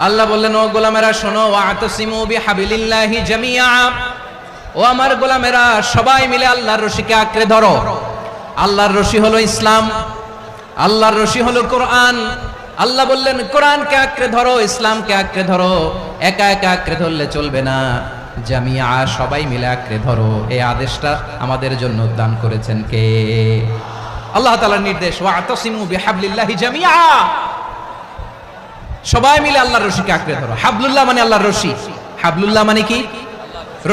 আল্লাহ বললেন, ও গোলামেরা শোনো, ওয়াতাসিমু বিহাবিলিল্লাহি জামিআ, ও আমার গোলামেরা সবাই মিলে আল্লাহর রশিকে আঁকড়ে ধরো। আল্লাহর রশি হলো ইসলাম, আল্লাহর রশি হলো কোরআন। আল্লাহ বললেন কোরআনকে আঁকড়ে ধরো, ইসলামকে আঁকড়ে ধরো। একা একা আঁকড়ে ধরলে চলবে না, জামিআ সবাই মিলে আঁকড়ে ধরো। এই আদেশটা আমাদের জন্য দান করেছেন কে? আল্লাহ তাআলার নির্দেশ, ওয়াতাসিমু বিহাবলিল্লাহি জামিআ, সবাই মিলে আল্লাহর রশিকে আঁকড়ে ধরো। হাবলুল্লাহ মানে আল্লাহর রশি, হাবলুল্লাহ মানে কি?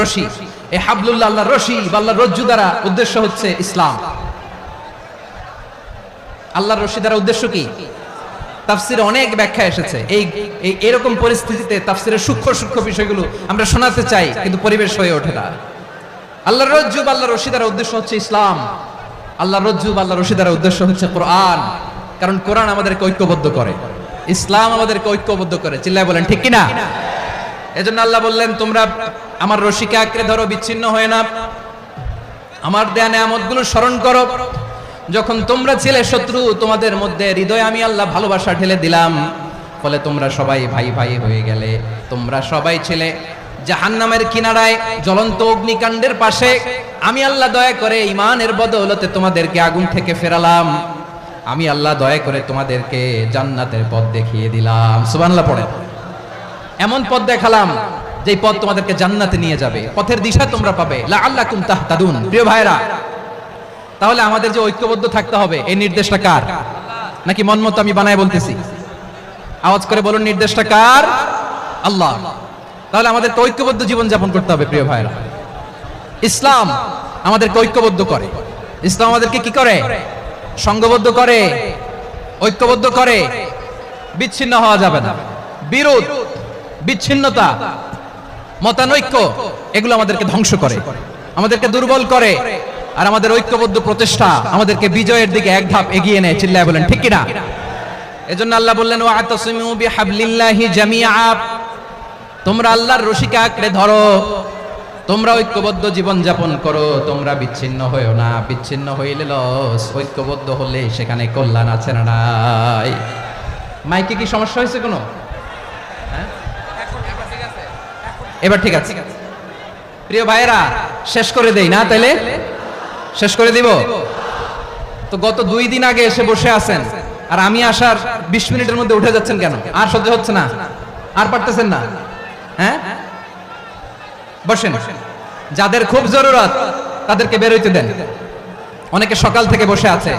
রশি। এই হাবলুল্লাহ আল্লাহর রশি বা আল্লাহর রজ্জু দ্বারা উদ্দেশ্য হচ্ছে ইসলাম। আল্লাহর রশি দ্বারা উদ্দেশ্য কি? তাফসিরে অনেক ব্যাখ্যা এসেছে। এই এরকম পরিস্থিতিতে তাফসিরের সূক্ষ্ম সূক্ষ্ম বিষয়গুলো আমরা শোনাতে চাই, কিন্তু পরিবেশ হয়ে ওঠে না। আল্লাহর রজ্জু বা আল্লাহর রশি দ্বারা উদ্দেশ্য হচ্ছে ইসলাম। আল্লাহর রজ্জু বা আল্লাহর রশি দ্বারা উদ্দেশ্য হচ্ছে কোরআন, কারণ কোরআন আমাদেরকে ঐক্যবদ্ধ করে, ইসলাম আমাদেরকে ঐক্যবদ্ধ করে। চিল্লায় বলেন ঠিক কিনা? এজন্য আল্লাহ বললেন, তোমরা আমার রশিকে আঁকড়ে ধরো, বিচ্ছিন্ন হয়ে না। আমার দেয়া নেয়ামতগুলো স্মরণ করো। যখন তোমরা ছিলে শত্রু, তোমাদের মধ্যে হৃদয়ে আমি আল্লাহ ভালোবাসা ঢেলে দিলাম, ফলে তোমরা সবাই ভাই ভাই হয়ে গেলে। তোমরা সবাই ছিলে জাহান্নামের কিনারায় জ্বলন্ত অগ্নিকাণ্ডের পাশে, আমি আল্লাহ দয়া করে ঈমানের বদৌলতে তোমাদেরকে আগুন থেকে ফেরালাম। আমি আল্লাহ দয়া করে তোমাদেরকে জান্নাতের পথ দেখিয়ে দিলাম। সুবহানাল্লাহ পড়েন। এমন পথ দেখালাম যে পথ তোমাদেরকে জান্নাতে নিয়ে যাবে, পথের দিশা তোমরা পাবে। লাআল্লাকুম তাহতাদুন। প্রিয় ভাইরা, তাহলে আমাদের যে ঐক্যবদ্ধ থাকতে হবে, এই নির্দেশটা কার? নাকি মন মতো আমি বানায় বলতেছি? আওয়াজ করে বলুন, নির্দেশটা কার? আল্লাহ। তাহলে আমাদেরকে ঐক্যবদ্ধ জীবন যাপন করতে হবে। প্রিয় ভাইরা, ইসলাম আমাদেরকে ঐক্যবদ্ধ করে। ইসলাম আমাদেরকে কি করে? সংঘবদ্ধ করে, ঐক্যবদ্ধ করে। বিচ্ছিন্ন হওয়া যাবে না। বিরোধ, বিচ্ছিন্নতা, মতানৈক্য, এগুলো আমাদেরকে ধ্বংস করে, আমাদেরকে দুর্বল করে। আর আমাদের ঐক্যবদ্ধ প্রচেষ্টা আমাদেরকে বিজয়ের দিকে এক ধাপ এগিয়ে নেয়। চিল্লায় বলেন ঠিক কিনা? এজন্য আল্লাহ বললেন, ওয়াতাসিমু বিহাবলিল্লাহি জামিআ, তোমরা আল্লাহর রশিকে আঁকড়ে ধরো, তোমরা ঐক্যবদ্ধ জীবন যাপন করো, তোমরা বিচ্ছিন্ন হয়েও না। বিচ্ছিন্ন হইলে লস, ঐক্যবদ্ধ হলে সেখানে কল্যাণ আছে না নাই? মাইকে কি সমস্যা হয়েছে কোনো? এবার ঠিক আছে? প্রিয় ভাইয়েরা, শেষ করে দেই না? তাইলে শেষ করে দিব তো। গত 2 দিন আগে এসে বসে আছেন, আর আমি আসার 20 মিনিটের মধ্যে উঠে যাচ্ছেন কেন? আর সহ্য হচ্ছে না? আর পারতেছেন না? হ্যাঁ, বসেন। যাদের খুব জরুরত তাদেরকে বের হইতে দেন। অনেকে সকাল থেকে বসে আছে,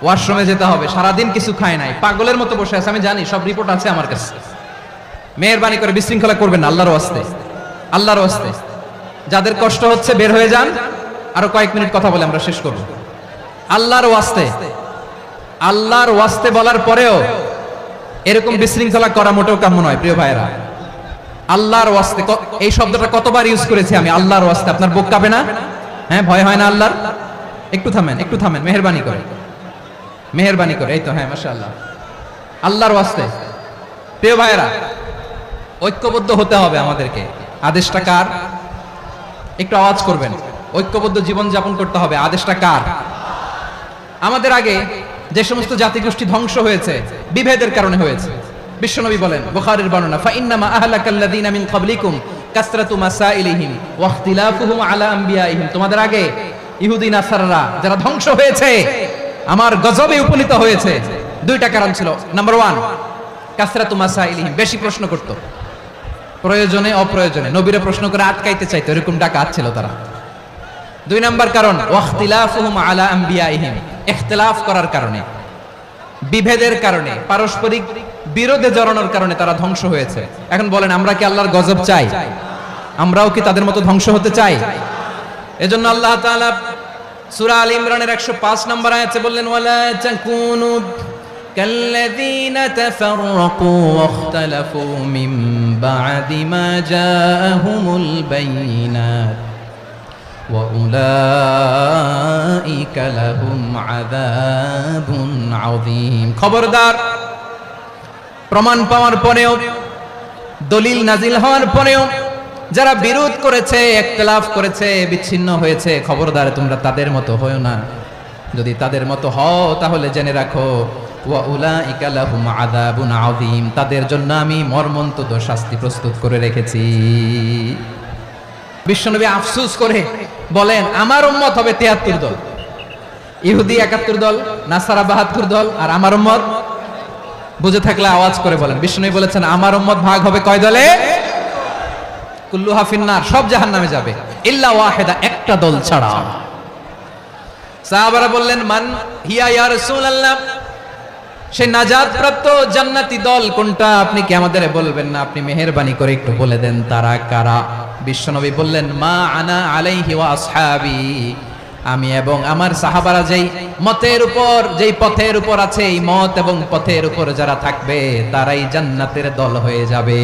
ওয়াশরুমে যেতে হবে, সারাদিন কিছু খায় নাই, পাগলের মতো বসে আছে। আমি জানি, সব রিপোর্ট আছে আমার কাছে। মেহেরবানি করে বিশৃঙ্খলা করবেন না, আল্লাহর ওয়াস্তে, আল্লাহর ওয়াস্তে। যাদের কষ্ট হচ্ছে বের হয়ে যান। আরো কয়েক মিনিট কথা বলে আমরা শেষ করব। আল্লাহর ওয়াস্তে, আল্লাহর ওয়াস্তে বলার পরেও এরকম বিশৃঙ্খলা করা মোটেও কাম্য নয়। প্রিয় ভাইয়েরা, আল্লাহর ওয়াস্তে, এই শব্দটা কতবার ইউজ করেছি আমি? আল্লাহর ওয়াস্তে। আপনার বুক কাঁপে না? হ্যাঁ, ভয় হয় না আল্লাহর? একটু থামেন, একটু থামেন, মেহেরবানি করে, মেহেরবানি করে। এই তো, হ্যাঁ, মাশাআল্লাহ। আল্লাহর ওয়াস্তে। প্রিয় ভাইয়েরা, ঐক্যবদ্ধ হতে হবে আমাদেরকে। আদেশটা কার? একটু আওয়াজ করবেন। ঐক্যবদ্ধ জীবন যাপন করতে হবে। আদেশটা কার? আমাদের আগে যে সমস্ত জাতিগোষ্ঠী ধ্বংস হয়েছে, বিভেদের কারণে হয়েছে। বিশ্বনবী বলেন, বুখারীর বর্ণনা, ফাইন্নামা আহলাকাল্লাযীনা মিন ক্বাবলিকুম কাসরাতু মাসাইলিহিম ওয়া ইখতিলাফুহুম আলা আম্বিয়াইহিম। তোমাদের আগে ইহুদি নাসারারা যারা ধ্বংস হয়েছে, আমার গজবে উপনীত হয়েছে, 2টা কারণ ছিল। নাম্বার 1, কাসরাতু মাসাইলিহিম, বেশি প্রশ্ন করত, প্রয়োজনে অপ্রয়োজনে নবীরে প্রশ্ন করে আটকাইতে চাইতো, এরকম ডাকাত ছিল তারা। 2 নাম্বার কারণ, ওয়া ইখতিলাফুহুম আলা আম্বিয়াইহিম, ইখতিলাফ করার কারণে, বিভেদের কারণে, পারস্পরিক বিরোধে জড়ানোর কারণে তারা ধ্বংস হয়েছে। এখন বলেন, আমরা কি আল্লাহর গজব চাই? আমরাও কি তাদের মতো ধ্বংস হতে চাই? এজন্য আল্লাহ তাআলা সূরা আল ইমরানের 105 নম্বর আয়াতে বললেন, ওয়ালা তাকুনু কাল্লাযীনা তাফাররাকু ওয়াখতালাফু মিন বা'দি মা জাআহুমুল বাইয়িনাত ওয়া উলাইকা লাহুম আযাবুন আযীম। খবরদার, প্রমাণ পাওয়ার পরেও, দলিল নাজিল হওয়ার পরেও যারা বিরোধ করেছে, ইখতিলাফ করেছে, বিচ্ছিন্ন হয়েছে, খবরদার তোমরা তাদের মতো হও না। যদি তাদের মতো হও তাহলে জেনে রাখো ওয়া উলাইকা লাহুম আযাবুন আযীম, তাদের জন্য আমি মর্মন্তুদ শাস্তি প্রস্তুত করে রেখেছি। বিশ্বনবী আফসোস করে বলেন, আমার উম্মত হবে 73 দল, ইহুদি 71 দল, নাসারা 72 দল, আর আমার উম্মত, বুঝে থাকলে আওয়াজ করে বলেন। বিশ্বনবী বলেছেন আমার উম্মত ভাগ হবে কয় দলে? কুল্লুহা ফিন্নার, সব জাহান্নামে যাবে, ইল্লা ওয়াহিদা, একটা দল ছাড়া। সাহাবারা বললেন মান হিয়া ইয়া রাসূলুল্লাহ, সে নাজাত প্রাপ্ত জান্নাতি দল কোনটা? আপনি কি আমাদের বলবেন না? আপনি মেহেরবানি করে একটু বলে দেন তারা কারা। বিশ্বনবী বললেন মা আনা আলাইহি ওয়া আসহাবি, আমি এবং আমার সাহাবারা যেই মতের উপর, যেই পথের উপর আছে, এই মত এবং পথের উপর যারা থাকবে তারাই জান্নাতের দল হয়ে যাবে।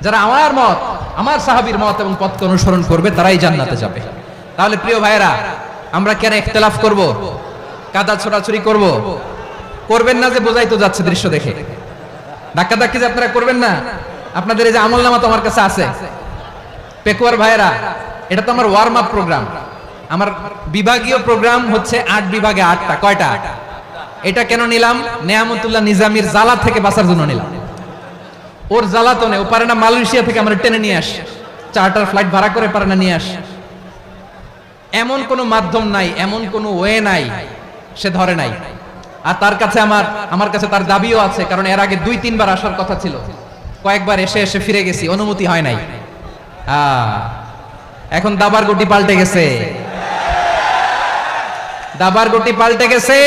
যারা আমার মত, আমার সাহাবীর মত এবং পথকে অনুসরণ করবে তারাই জান্নাতে যাবে। তাহলে প্রিয় ভাইরা, আমরা কেন ইখতিলাফ করব, কাদা ছোড়াছুরি করব? করবেন না যে বোঝাই তো যাচ্ছে দৃশ্য দেখে। ধাক্কা ধাক্কি যে আপনারা করবেন না। আপনাদের এই যে আমলনামা তো আমার কাছে আছে। পেকুয়ার ভাইরা, এটা তো আমার ওয়ার্ম আপ প্রোগ্রাম। আমার বিভাগীয় প্রোগ্রাম হচ্ছে 8 বিভাগে 8টা। কয়টা? এটা কেন নিলাম? নেয়ামতুল্লাহ নিজামীর জ্বালা থেকে বাঁচার জন্য নিলাম। ওর জ্বালা তো নেই, ও পারে না মালয়েশিয়া থেকে আমার টেনে নিয়ে আস, চার্টার ফ্লাইট ভাড়া করে পারে না নিয়ে আস। এমন কোনো মাধ্যম নাই, এমন কোনো ওয়ে নাই, সে ধরে নাই। আর তার কাছে আমার কাছে তার দাবিও আছে, কারণ এর আগে 2-3 বার আসার কথা ছিল, কয়েকবার এসে এসে ফিরে গেছি, অনুমতি হয় নাই। এখন দাবার গুটি পাল্টে গেছে, দাবার গুটি পাল্টে গেছে।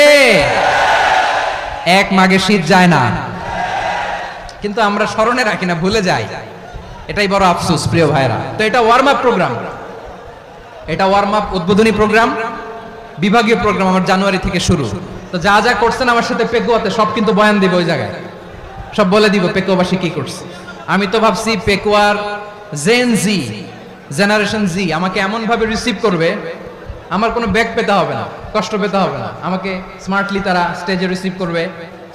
এক মাঘে শীত যায় না, কিন্তু আমরা স্মরণে রাখি না, ভুলে যাই। এটাই বড় আফসোস প্রিয় ভাইরা। তো এটা ওয়ার্ম আপ প্রোগ্রাম, এটা ওয়ার্ম আপ উদ্বোধনী প্রোগ্রাম, বিভাগীয় প্রোগ্রাম আমার জানুয়ারি থেকে শুরু। তো যা যা করছেন আমার সাথে পেকুয়াতে সব কিন্তু বয়ান দিব, ওই জায়গায় সব বলে দিব পেকুয়াবাসী কি করছে। আমি তো ভাবছি পেকুয়ার জেন জি, জেনারেশন জি আমাকে এমন ভাবে রিসিভ করবে, আমার কোনো ব্যাক পেতে হবে না, কষ্ট পেতে হবে না। আমাকে স্মার্টলি তারা স্টেজে রিসিভ করবে,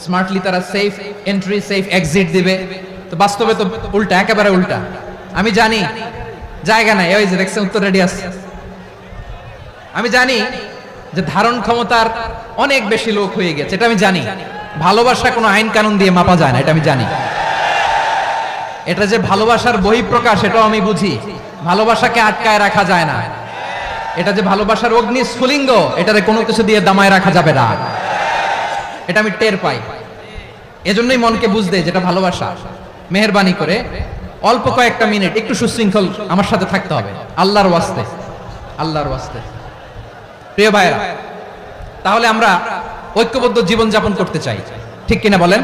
স্মার্টলি তারা সেফ এন্ট্রি সেফ এক্সিট দিবে। তো বাস্তবে তো উল্টা, একেবারে উল্টা। আমি জানি জায়গা নাই, ওই যে দেখছেন উত্তর রেডি আছে। আমি জানি যে ধারণ ক্ষমতার অনেক বেশি লোক হয়ে গেছে, এটা আমি জানি। ভালোবাসা কোনো আইন কানুন দিয়ে মাপা যায় না, এটা আমি জানি। এটা যে ভালোবাসার বহিঃপ্রকাশ, এটাও আমি বুঝি। ভালোবাসাকে আটকায় রাখা যায় না। এটা যে ভালোবাসার অগ্নি স্ফুলিঙ্গ, এটারে কোনো কিছু দিয়ে দামায় রাখা যাবে না, এটা আমি টের পাই। এজন্যই মনকে বুঝতে যেটা ভালোবাসা। মেহেরবানি করে অল্প কয়েকটা মিনিট একটু সুশৃঙ্খল আমার সাথে থাকতে হবে, আল্লাহর ওয়াস্তে, আল্লাহর ওয়াস্তে। প্রিয় ভাইরা, তাহলে আমরা ঐক্যবদ্ধ জীবন যাপন করতে চাই, ঠিক কিনা বলেন?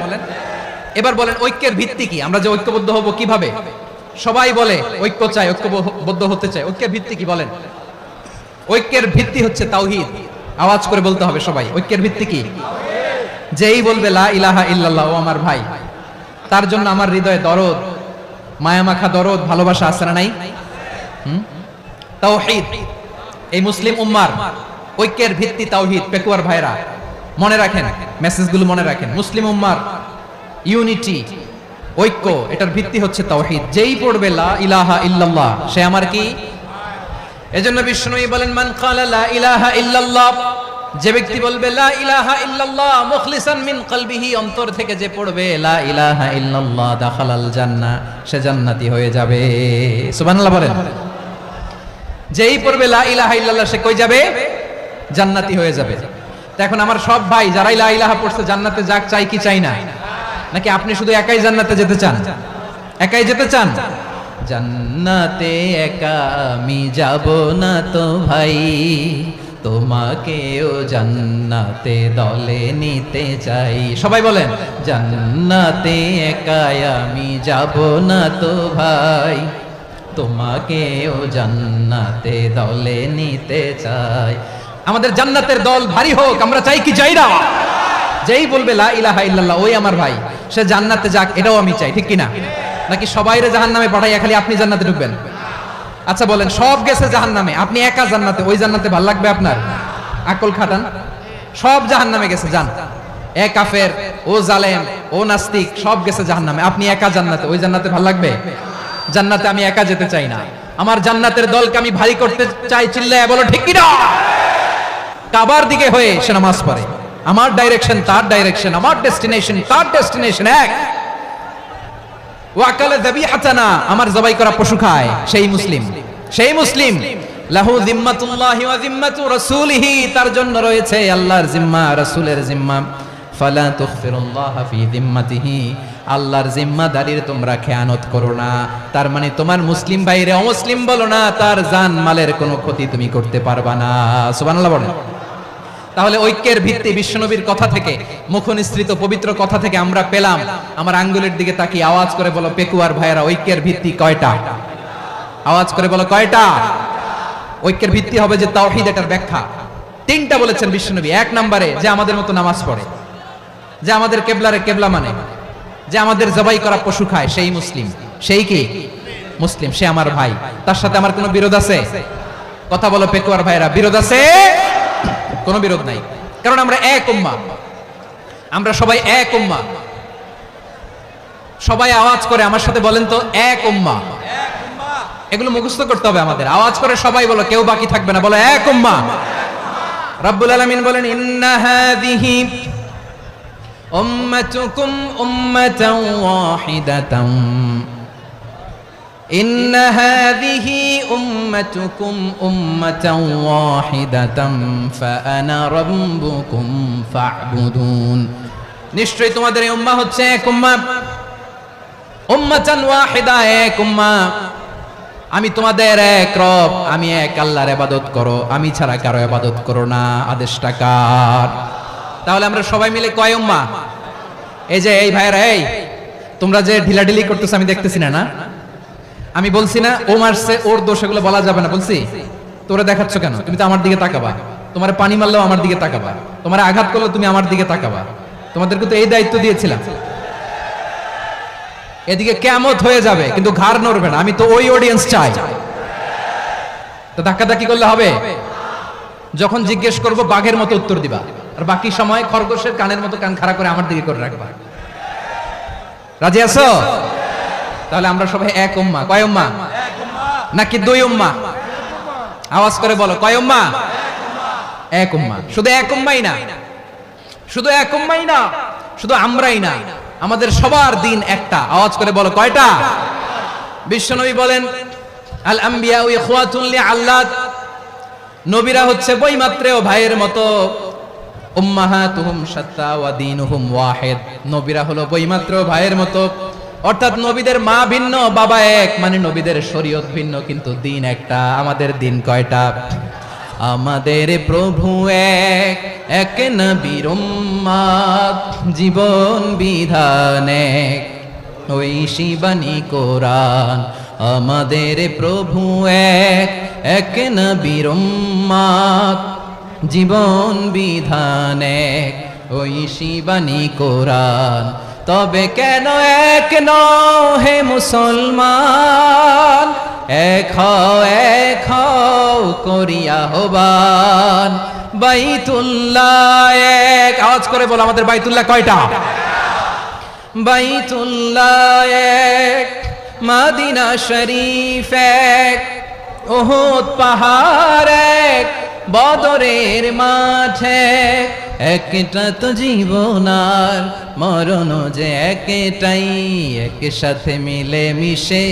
এবার বলেন ঐক্যের ভিত্তি কি? আমরা যে ঐক্যবদ্ধ হব কিভাবে? সবাই বলে ঐক্য চাই, ঐক্যবদ্ধ হতে চাই। ঐক্যের ভিত্তি কি বলেন? ঐক্যের ভিত্তি হচ্ছে তাওহীদ। আওয়াজ করে বলতে হবে সবাই, ঐক্যের ভিত্তি কি? যেই বলবে লা ইলাহা ইল্লাল্লাহ, ও আমার ভাই, তার জন্য আমার হৃদয়ে দরদ, মায়ামাখা দরদ, ভালোবাসা আছে না নাই? তাওহীদ। এই মুসলিম উম্মার ঐক্যের ভিত্তি তাওহীদ। পেকুয়ার ভাইরা মনে রাখেন, মেসেজগুলো মনে রাখেন। মুসলিম উম্মার ইউনিটি, ঐক্য, এটার ভিত্তি হচ্ছে তাওহীদ। যেই পড়বে লা ইলাহা ইল্লাল্লাহ, সে আমার কি? এজন্য বিষ্ণুই বলেন মান ক্বালা লা ইলাহা ইল্লাল্লাহ, যে ব্যক্তি বলবে লা ইলাহা ইল্লাল্লাহ মুখলিসান মিন কলবিহি, অন্তর থেকে যে পড়বে লা ইলাহা ইল্লাল্লাহ, দাখালাল জান্নাহ, সে জান্নাতি হয়ে যাবে। সুবহানাল্লাহ বলেন। যেই পড়বে লা ইলাহা ইল্লাল্লাহ, সে কই যাবে? জান্নাতি হয়ে যাবে। তো এখন আমার সব ভাই যারা লা ইলাহা পড়ছে জান্নাতে যাক, চাই কি চাই না? নাকি আপনি শুধু একাই জান্নাতে যেতে চান? একাই যেতে চান? জান্নাতে একা আমি যাব না তো ভাই, তোমাকেও জান্নাতে দলে নিতে চাই। সবাই বলেন জান্নাতে একা আমি যাব না তো ভাই, তোমাকেও জান্নাতে দলে নিতে চাই। আমাদের জান্নাতের দল ভারী হোক, আমরা চাই কি চাই না? যেই বলবে লা ইলাহা ইল্লাল্লাহ, ওই আমার ভাই, সে জান্নাতে যাক, এটাও আমি চাই, ঠিক কিনা? নাকি সবাইরে জাহান্নামে পাঠাইয়া খালি আপনি জান্নাতে ঢুকবেন? আচ্ছা বলেন, সব গেছে জাহান্নামে, আপনি একা জান্নাতে, ওই জান্নাতে ভাল লাগবে আপনার? আকল খাটান। সব জাহান্নামে গেছে, যান। এ কাফের, ও জালেম, ও নাস্তিক, সব গেছে জাহান্নামে, আপনি একা জান্নাতে, ওই জান্নাতে ভাল লাগবে? জান্নাতে আমি একা যেতে চাই না, আমার জান্নাতের দলকে আমি ভারী করতে চাই। চিল্লায় বলো ঠিক কিনা? কাবার দিকে হয়ে সে নামাজ পড়ে, আমার ডাইরেকশন তার ডাইরেকশন, আমার ডেস্টিনেশন তার ডেস্টিনেশন এক। ওয়াকালা যাবিহাতানা, আমার জবাই করা পশু খায়, সেই মুসলিম, সেই মুসলিম। লাহু জিম্মাতুল্লাহি ওয়া জিম্মাতু রাসূলিহি, তার জন্য রয়েছে আল্লাহর জিম্মা, রাসূলের জিম্মা। ফালা তুখফিরুল্লাহ ফি জিম্মাতিহি, আল্লাহর জিম্মাদারির তোমরা খেয়ানত করো না। তার মানে তোমার মুসলিম ভাইরে অমুসলিম বলো না, তার জান মালের কোনো ক্ষতি তুমি করতে পারবা না। সুবহানাল্লাহ বলেন। তাহলে ঐক্যের ভিত্তি বিশ্বনবীর কথা থেকে, মুখনিসৃত পবিত্র কথা থেকে আমরা পেলাম। আমার আঙ্গুলের দিকে তাকিয়ে আওয়াজ করে বলো পেকুয়ার ভাইয়েরা, ঐক্যের ভিত্তি কয়টা? আওয়াজ করে বলো কয়টা? ঐক্যের ভিত্তি হবে যে তাওহীদ, এটার ব্যাখ্যা তিনটা বলেছেন বিশ্বনবী। এক নম্বরে যে আমাদের মতো নামাজ পড়ে, যে আমাদের কেবলারে কেবলা মানে, যে আমাদের জবাই করা পশু খায়, সেই মুসলিম। সেই কি মুসলিম? সে আমার ভাই, তার সাথে আমার কোনো বিরোধ আছে? কথা বলো পেকুয়ার ভাইরা, বিরোধ আছে? কোনো বিরোধ নাই, কারণ আমরা এক উম্মাহ, আমরা সবাই এক উম্মাহ। সবাই আওয়াজ করে আমার সাথে বলেন তো, এক উম্মাহ। এগুলো মুখস্থ করতে হবে আমাদের। আওয়াজ করে সবাই বলো, কেউ বাকি থাকবে না, বলো এক উম্মাহ। রব্বুল আলামিন বলেন, ইন্না হাযিহি উম্মাতুকুম উম্মাতান ওয়াহিদাতান, ইন্না হাযিহি উম্মাতুকুম উম্মাতান ওয়াহিদাতান ফাআনা রাব্বুকুম ফা'বুদুন। নিশ্চয়ই তোমাদের এই উম্মাহ হচ্ছে এক উম্মাহ, উম্মাতান ওয়াহিদা, এক উম্মাহ। আমি তোমাদের এক রব, আমি এক আল্লাহর ইবাদত করো, আমি ছাড়া কারো ইবাদত করো না। আদেশটা কার? তাহলে আমরা সবাই মিলে কয় উম্মাহ? এই যে এই ভাইরা, এই তোমরা যে ঢিলাঢিলি করতেছ আমি দেখতেছি না, না আমি বলছি না ও মারছে ওর দোষ, এগুলো বলা যাবে না বলছি? তোরা দেখাচ্ছ কেন? তুমি তো আমার দিকে তাকাবা। তোমার পানি মারলেও আমার দিকে তাকাবা, তোমার আঘাত করলেও তুমি আমার দিকে তাকাবা। তোমাদেরকে তো এই দায়িত্ব দিয়েছিলাম। এদিকে কিয়ামত হয়ে যাবে কিন্তু ঘাড় নড়বে না, আমি তো ওই অডিয়েন্স চাই। তো ধাক্কাধাক্কি করলে হবে? যখন জিজ্ঞেস করব বাঘের মতো উত্তর দিবা, আর বাকি সময় খরগোশের কানের মতো কান খাড়া করে আমার দিকে করে রাখবা। রাজি আছো? তাহলে আমরা সবাই এক উম্মাহ। কয় উম্মাহ? নাকি দুই উম্মাহ? আওয়াজ করে বলো, কয় উম্মাহ? এক উম্মাহ। শুধু এক উম্মাই না, শুধু এক উম্মাই না, শুধু আমরাই না, আমাদের সবার দিন একটা। আওয়াজ করে বলো কয়টা? বিশ্বনবী বলেন, আল আম্বিয়াউ ইখওয়াতুন লিআল্লাত, নবীরা হচ্ছে বৈমাত্রেয় ভাইয়ের মতো। উম্মাহাতুহুম শাত্তা ওয়া দীনুহুম ওয়াহিদ, নবীরা হলো বৈমাত্রেয় ভাইয়ের মতো। অর্থাৎ নবীদের মা ভিন্ন, বাবা এক, মানে নবীদের শরীয়ত ভিন্ন, কিন্তু দিন একটা। আমাদের দিন কয়টা? আমাদের প্রভু এক, এক নবীর উম্মত, জীবন বিধান এক, ওই শিবানী কোরআন। আমাদের প্রভু এক, এক নবীর উম্মত, জীবন বিধান এক, ওই শিবানী কোরআন। তবে কেন এক নও হে মুসলমান, এক হও করিয়া আহ্বান। বাইতুল্লাহ এক, আওয়াজ করে বলো আমাদের বাইতুল্লাহ কয়টা? বাইতুল্লাহ এক, মদিনা শরীফ এক, উহুদ পাহাড় এক, বদরের মাঠে একটা তো জীবন আর মরণ যে একটাই, একসাথে মিলে মিশে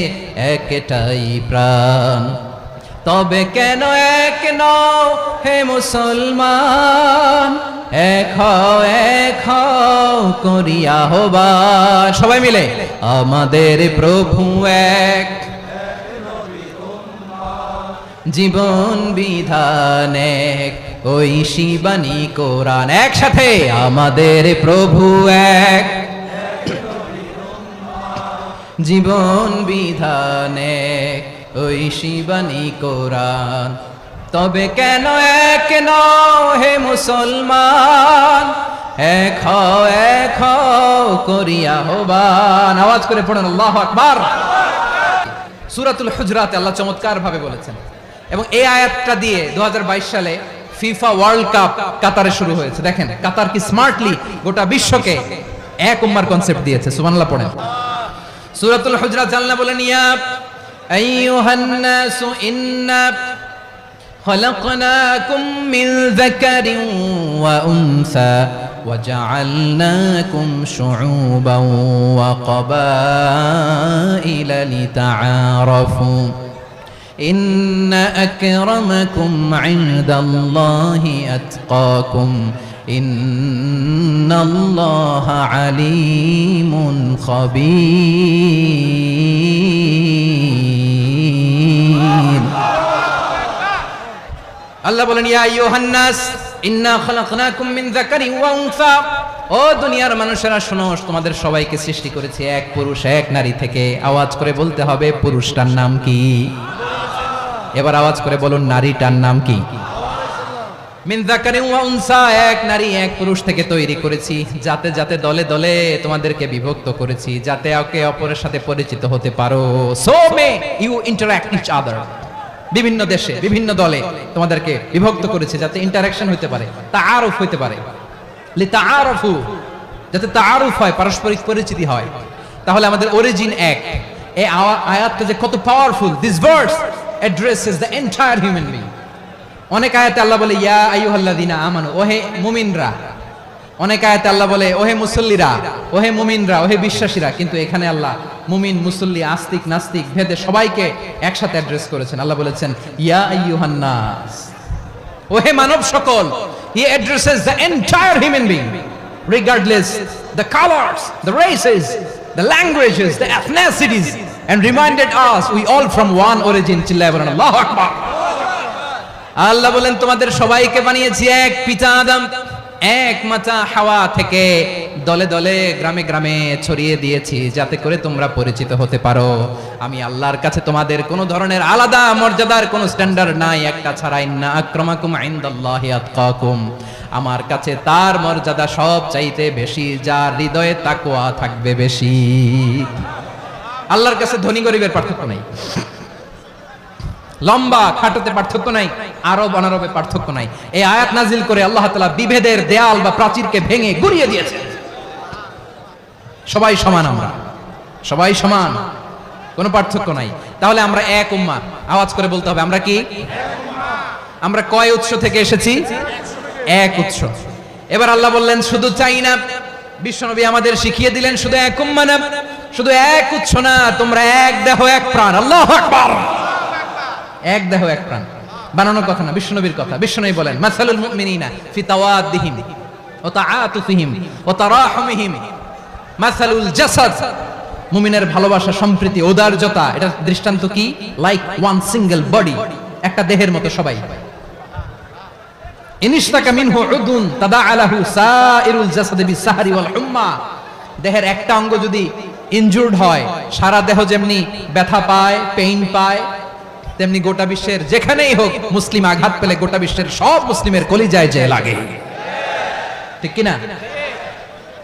একটাই প্রাণ। তবে কেন এক নও হে মুসলমান, এক হও করিয়া আহ্বান। সবাই মিলে আমাদের প্রভু এক, জীবন বিধান এক, ওই শিবানী কোরআন। একসাথে আমাদের প্রভু এক, জীবন বিধান এক, ওই শিবানী কোরআন। তবে কেন এক নও হে মুসলমান, এক হও করিয়া আহ্বান। আওয়াজ করে পড়ুন আল্লাহু আকবার। সূরাতুল হুজরাতে আল্লাহ চমৎকার ভাবে বলেছেন, এবং এই আয়াতটা দিয়ে 2022 সালে ফিফা ওয়ার্ল্ড কাপ কাতারে শুরু হয়েছে। দেখেন কাতার কি স্মার্টলি গোটা বিশ্বকে এক উম্মার কনসেপ্ট দিয়েছে। সুবহানাল্লাহ পড়েন। সূরাতুল হুজরাত আল্লাহ বলেন, ইয়া আইয়ুহান নাসু ইন্না خلقناكم من ذكر وأنثى وجعلناكم شعوبا وقبائل لتعارفوا إن أكرمكم عند الله أتقاكم إن الله عليم خبير আল্লাহ বলেন ইয়া আইয়ুহান নাস ইন্না খালাকনাকুম মিন যাকারিন ওয়া উনসা ও দুনিয়ার মানুষেরা শোনো তোমাদের সবাইকে সৃষ্টি করেছি এক পুরুষ এক নারী থেকে আওয়াজ করে বলতে হবে পুরুষটার নাম কি এবার আওয়াজ করে বলুন নারীটার নাম কি মিন যাকারিন ওয়া উনসা এক নারী এক পুরুষ থেকে তৈরি করেছি যাতে যাতে দলে দলে তোমাদেরকে বিভক্ত করেছি যাতে একে অপরের সাথে পরিচিত হতে পারো so may you interact each other বিভিন্ন দেশে বিভিন্ন দলে তোমাদেরকে বিভক্ত করেছে যাতে ইন্টারঅ্যাকশন হতে পারে তাআরুফ হতে পারে লিতাআরফু যাতে তাআরুফ হয় পারস্পরিক পরিচিতি হয় তাহলে আমাদের অরিজিন এক এই আয়াতটা যে কত powerful this verse addresses the entire human being অনেক আয়াতে আল্লাহ বলে ইয়া আইয়ুহাল্লাযিনা আমানু ওহে মুমিনরা অনেক আয়াতে আল্লাহ বলে ওহে মুসল্লিরা ওহে মুমিনরা ওহে বিশ্বাসীরা কিন্তু এখানে আল্লাহ মুমিন মুসল্লি আস্তিক নাস্তিক ভেদে সবাইকে একসাথে অ্যাড্রেস করেছেন আল্লাহ বলেছেন ইয়া আইয়ুহান নাস ওহে মানব সকল হি addresses the entire human being regardless the colors the races the languages the ethnicities and reminded us we all from one origin চিল্লায় বলেন আল্লাহু আকবার আল্লাহ বলেন তোমাদের সবাইকে বানিয়েছি এক পিতা আদম এক মাতা হাওয়া থেকে দলে দলে গ্রামে গ্রামে ছড়িয়ে দিয়েছি যাতে করে তোমরা পরিচিত হতে পারো আমি আল্লাহর কাছে তোমাদের কোনো ধরনের আলাদা মর্যাদার কোনো স্ট্যান্ডার্ড নাই একটা ছাড়া ইন্না আক্রামাকুম ইনদাল্লাহি আতকাকুম আমার কাছে তার মর্যাদা সব চাইতে বেশি যার হৃদয়ে তাকওয়া থাকবে বেশি আল্লাহর কাছে ধনী গরিবের পার্থক্য নাই লম্বা খাটোতে পার্থক্য নাই আরব অনারবে পার্থক্য নাই এই আয়াত নাজিল করে আল্লাহ তাআলা বিভেদের দেয়াল বা প্রাচীরকে ভেঙে গুড়িয়ে দিয়েছেন সবাই সমান আমরা সবাই সমান কোনো পার্থক্য নাই তাহলে আমরা এক উম্মাহ আওয়াজ করে বলতে হবে আমরা কি আমরা কয় উৎস থেকে এসেছি এক উৎস এবার আল্লাহ বললেন শুধু চাই না বিশ্বনবী আমাদের শিখিয়ে দিলেন শুধু এক উম্মাহ না শুধু এক উৎস না তোমরা এক দেহ এক প্রাণ আল্লাহু আকবার এক দেহ এক প্রাণ বানানোর কথা না বিশ্বনবীর কথা বিশ্বনবী বলেন মাসালুল মুমিনিনা ফি তাওয়াদ্দিহিম ওয়া তাআতুফিহিম ওয়া তারাহুমিহিম মাসালুল জাসাদ মুমিনের ভালোবাসা সম্প্রীতি ঔদার্যতা এটা দৃষ্টান্ত কি লাইক ওয়ান সিঙ্গেল বডি একটা দেহের মতো সবাই ইনিশতাকা মিনহু উদুন তাদাআলাহু সাইরুল জাসাদি বিসাহরি ওয়াল হুম্মা দেহের একটা অঙ্গ যদি ইনজুরড হয় সারা দেহ যেমনি ব্যথা পায় পেইন পায় তেমনি গোটা বিশ্বের যেখানেই হোক মুসলিম আঘাত পেলে গোটা বিশ্বের সব মুসলিমের কলিজায় যে লাগে ঠিক কি না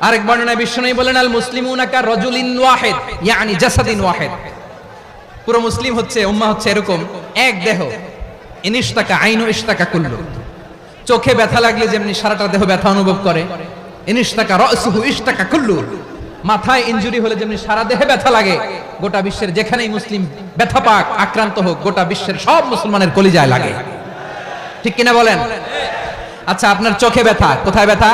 আরেক বর্ণনায় বিশ্বনবী বলেন আল মুসলিমুনা কা রাজুলিন ওয়াহিদ ইয়ানি জাসাদিন ওয়াহিদ পুরো মুসলিম হচ্ছে উম্মাহ হচ্ছে এরকম এক দেহ ইনিশতাকা আইনু ইশতাকা কুল্লু চোখে ব্যথা লাগলে যেমনি সারাটা দেহ ব্যথা অনুভব করে ইনিশতাকা রাসুহু ইশতাকা কুল্লু মাথায় ইনজুরি হলে যেমনি সারা দেহে ব্যথা লাগে গোটা বিশ্বের যেখানেই মুসলিম ব্যথা পাক আক্রান্ত হোক গোটা বিশ্বের সব মুসলমানের কলিজায় লাগে ঠিক কিনা বলেন আচ্ছা আপনার চোখে ব্যথা কোথায় ব্যথা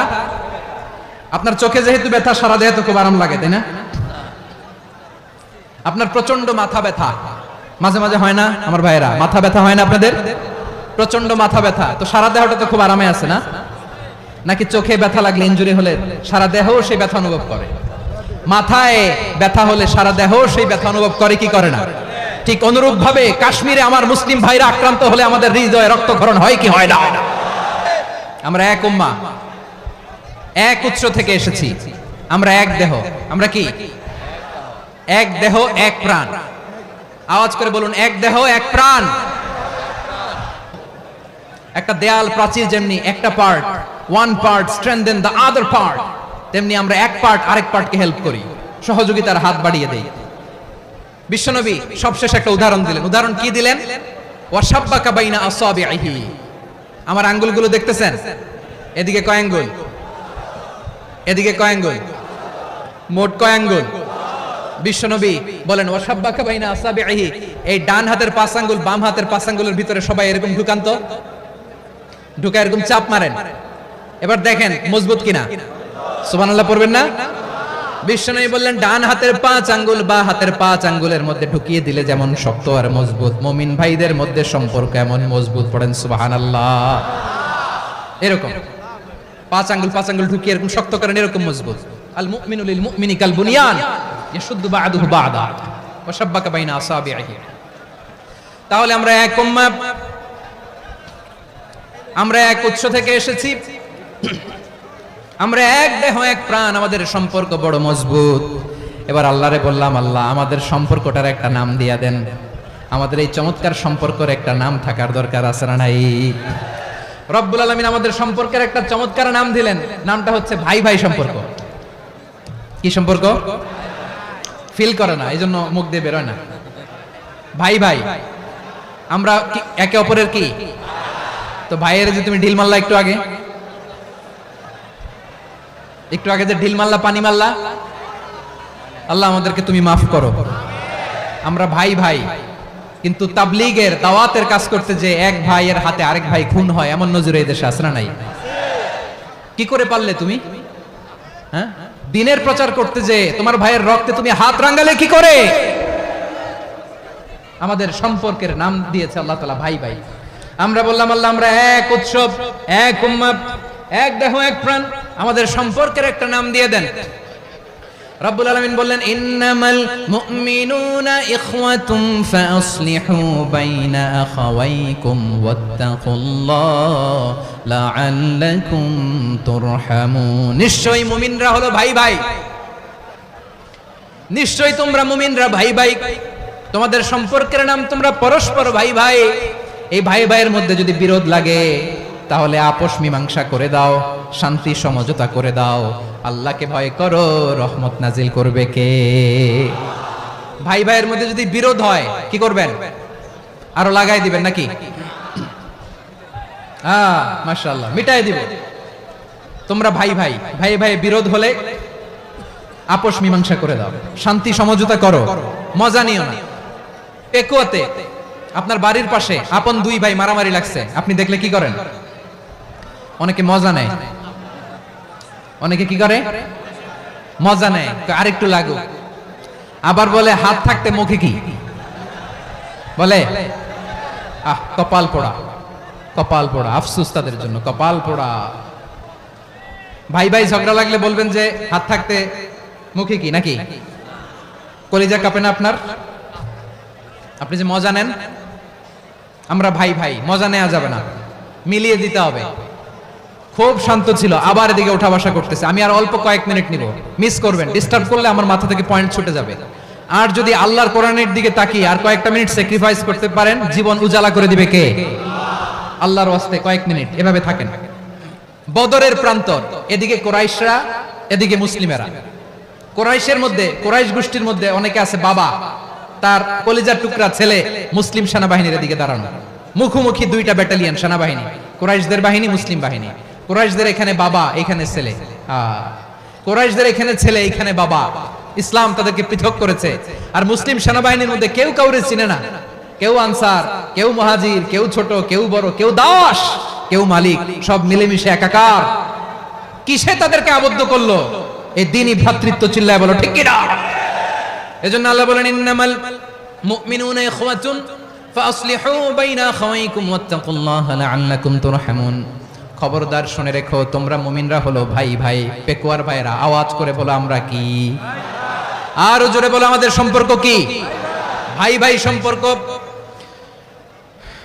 আপনার চোখে যেহেতু ব্যথা সারা দেহে তো খুব আরাম লাগে তাই না আপনার প্রচন্ড মাথা ব্যথা মাঝে মাঝে হয় না আমার ভাইয়েরা মাথা ব্যথা হয় না আপনাদের প্রচন্ড মাথা ব্যথা তো সারা দেহটা তো খুব আরামে আছে না নাকি চোখে ব্যথা লাগলে ইনজুরি হলে সারা দেহও সেই ব্যথা অনুভব করে মাথায় ব্যথা হলে সারা দেহ সেই ব্যথা অনুভব করে কি করে না ঠিক অনুরূপ ভাবে কাশ্মীরে আমার মুসলিম ভাইরা আক্রান্ত হলে আমাদের হৃদয়ে রক্তক্ষরণ হয় কি হয় না আমরা এক উম্মাহ এক উৎস থেকে এসেছি আমরা এক দেহ আমরা কি এক দেহ এক প্রাণ আওয়াজ করে বলুন এক দেহ এক প্রাণ একটা দেয়াল প্রাচীর যেমনি একটা part one part strengthen the other part তেমনি আমরা এক পার্ট আরেক পার্টকে হেল্প করি সহযোগিতার হাত বাড়িয়ে দেই বিশ্বনবী সবশেষ একটা উদাহরণ দিলেন উদাহরণ কি দিলেন ওয়াশাব্বাকা বাইনা আসাবিহি আমার আঙ্গুলগুলো দেখতেছেন এদিকে কয় আঙ্গুল এদিকে কয় আঙ্গুল মোট কয় আঙ্গুল বিশ্বনবী বলেন ওয়াশাব্বাকা বাইনা আসাবিহি এই ডান হাতের 5 আঙ্গুল বাম হাতের 5 আঙ্গুলের ভিতরে সবাই এরকম ঢুকান তো, ঢুকা এরকম চাপ মারেন। এবার দেখেন মজবুত কিনা। সুবহানাল্লাহ পড়বেন না? বিশ্বনবী বললেন ডান হাতের 5 আঙ্গুল বা হাতের 5 আঙ্গুলের মধ্যে ঢুকিয়ে দিলে যেমন শক্ত আর মজবুত, মুমিন ভাইদের মধ্যে সম্পর্ক এমন মজবুত। পড়েন সুবহানাল্লাহ। এরকম 5 আঙ্গুল ঢুকিয়ে এরকম শক্ত করেন, এরকম মজবুত। আল মুমিনু লিল মুমিনি কাল বুনিয়ান ইয়াশুদ্দু বা'দুহু বা'দা ওয়া শাব্বাকা বাইনা আসাবিহি। তাহলে আমরা এক উম্মাহ, আমরা এক উৎস থেকে এসেছি, আমরা এক দেহ এক প্রাণ, আমাদের সম্পর্ক বড় মজবুত। এবার আল্লাহরে বললাম, আল্লাহ আমাদের সম্পর্কটার একটা নাম দিয়া দেন। আমাদের এই চমৎকার সম্পর্কের একটা নাম থাকার দরকার আছে না নাই? রব্বুল আলামিন আমাদের সম্পর্কের একটা চমৎকার নাম দিলেন, নামটা হচ্ছে ভাই ভাই সম্পর্ক। কি সম্পর্ক? ফিল করে না, এইজন্য মুখ দিয়ে বেরোয় না। ভাই ভাই, আমরা একে অপরের কি? তো ভাইয়ের যে তুমি ঢিল মারলা একটু আগে যে ঢিল মারলা, পানি মারলা, আল্লাহ আমাদেরকে তুমি মাফ করো। আমরা ভাই ভাই, কিন্তু তাবলীগের দাওয়াতের কাজ করতে যে এক ভাইয়ের হাতে আরেক ভাই খুন হয়, এমন নজির এই দেশে আছে না নাই? কি করে পারলে তুমি? হ্যাঁ, দিনের প্রচার করতে যে তোমার ভাইয়ের রক্তে তুমি হাত রাঙালে কি করে? আমাদের সম্পর্কের নাম দিয়েছে আল্লাহ তাআলা ভাই ভাই। আমরা বললাম, আল্লাহ আমরা এক উৎসব, এক উম্মাহ, এক দেহ এক প্রাণ, আমাদের সম্পর্কের একটা নাম দিয়ে দেন। রব্বুল আলামিন বললেন, ইন্নামাল মুমিনুনা ইখওয়াতুম ফাসলিহু বাইনা আখাওয়াইকুম ওয়াত্তাকুল্লাহ লাআল্লাকুম তুরহামুন। নিশ্চয়ই মুমিনরা হলো ভাই ভাই, নিশ্চয়ই তোমরা মুমিনরা ভাই ভাই, তোমাদের সম্পর্কের নাম তোমরা পরস্পর ভাই ভাই। এই ভাই ভাইয়ের মধ্যে যদি বিরোধ লাগে তাহলে আপোষ মীমাংসা করে দাও, শান্তি সমঝোতা করে দাও। আল্লাহকে ভয় করো, রহমত নাজিল করবে কে? ভাই ভাইয়ের মধ্যে যদি বিরোধ হয় কি করবেন? আরো লাগাই দিবেন নাকি? মাশাআল্লাহ, মিটাই দিব। তোমরা ভাই ভাই, ভাই ভাই বিরোধ হলে আপোষ মীমাংসা করে দাও, শান্তি সমঝোতা করো, মজা নিও না। পেকুয়াতে আপনার বাড়ির পাশে আপন দুই ভাই মারামারি লাগছে, আপনি দেখলে কি করেন? অনেকে মজা নেয়, অনেকে কি করে? মজা নেয়, আরেকটু লাগুক। আবার বলে হাত থাকতে মুখে কি বলে? কপাল পোড়া, কপাল পোড়া। আফসোস তাদের জন্য, কপাল পোড়া। ভাই ভাই ঝগড়া লাগলে বলবেন যে হাত থাকতে মুখে কি, নাকি? কলিজা কাঁপে না আপনার? আপনি যে মজা নেন। আমরা ভাই ভাই, মজা নেওয়া যাবে না, মিলিয়ে দিতে হবে। খুব শান্ত ছিল, আবার এদিকে ওঠা বসা করতেছে। আমি আর অল্প কয়েক মিনিট নিব, মিস করবেন। ডিস্টার্ব করলে আমার মাথা থেকে পয়েন্ট ছুটে যাবে। আর যদি আল্লাহর কোরআনের দিকে তাকিয়ে আর কয়েকটা মিনিট স্যাক্রিফাইস করতে পারেন, জীবন উজালা করে দিবে কে? আল্লাহর ওয়াস্তে কয়েক মিনিট এভাবে থাকেন। বদরের প্রান্তর, এদিকে কুরাইশরা, এদিকে মুসলিমেরা। কুরাইশের মধ্যে, কুরাইশ গোষ্ঠীর মধ্যে অনেকে আছে বাবা, তার কলিজার টুকরা ছেলে মুসলিম সেনাবাহিনীর এদিকে দাঁড়ানো, মুখোমুখি দুইটা ব্যাটালিয়ন সেনাবাহিনী, কুরাইশদের বাহিনী, মুসলিম বাহিনী। কুরাইশদের এখানে বাবা, এখানে ছেলে। কুরাইশদের এখানে ছেলে, এখানে বাবা। ইসলাম তাদেরকে পৃথক করেছে। আর মুসলিম সেনাবাহিনীর মধ্যে কেউ কাউরে চিনে না, কেউ আনসার, কেউ মুহাজির, কেউ ছোট, কেউ বড়, কেউ দাস, কেউ মালিক, সব মিলেমিশে একাকার। কিসে তাদেরকে আবদ্ধ করলো? এই দ্বীনি ভ্রাতৃত্ব। চিল্লায় বলো ঠিক কি না? এজন্য আল্লাহ বলেন, ইন্নামাল মুমিনুনা ইখওয়াতুন ফাসলিহু বাইনা আখাওয়াইকুম ওয়াত্তাকুল্লাহ লাআল্লাকুম তুরহামুন। খবরদার শুনে রেখো, তোমরা মুমিনরা হলো ভাই ভাই। পেকুয়ার ভাইরা আওয়াজ করে বলো আমরা কি? আর জোরে বলো আমাদের সম্পর্ক কি? ভাই ভাই সম্পর্ক।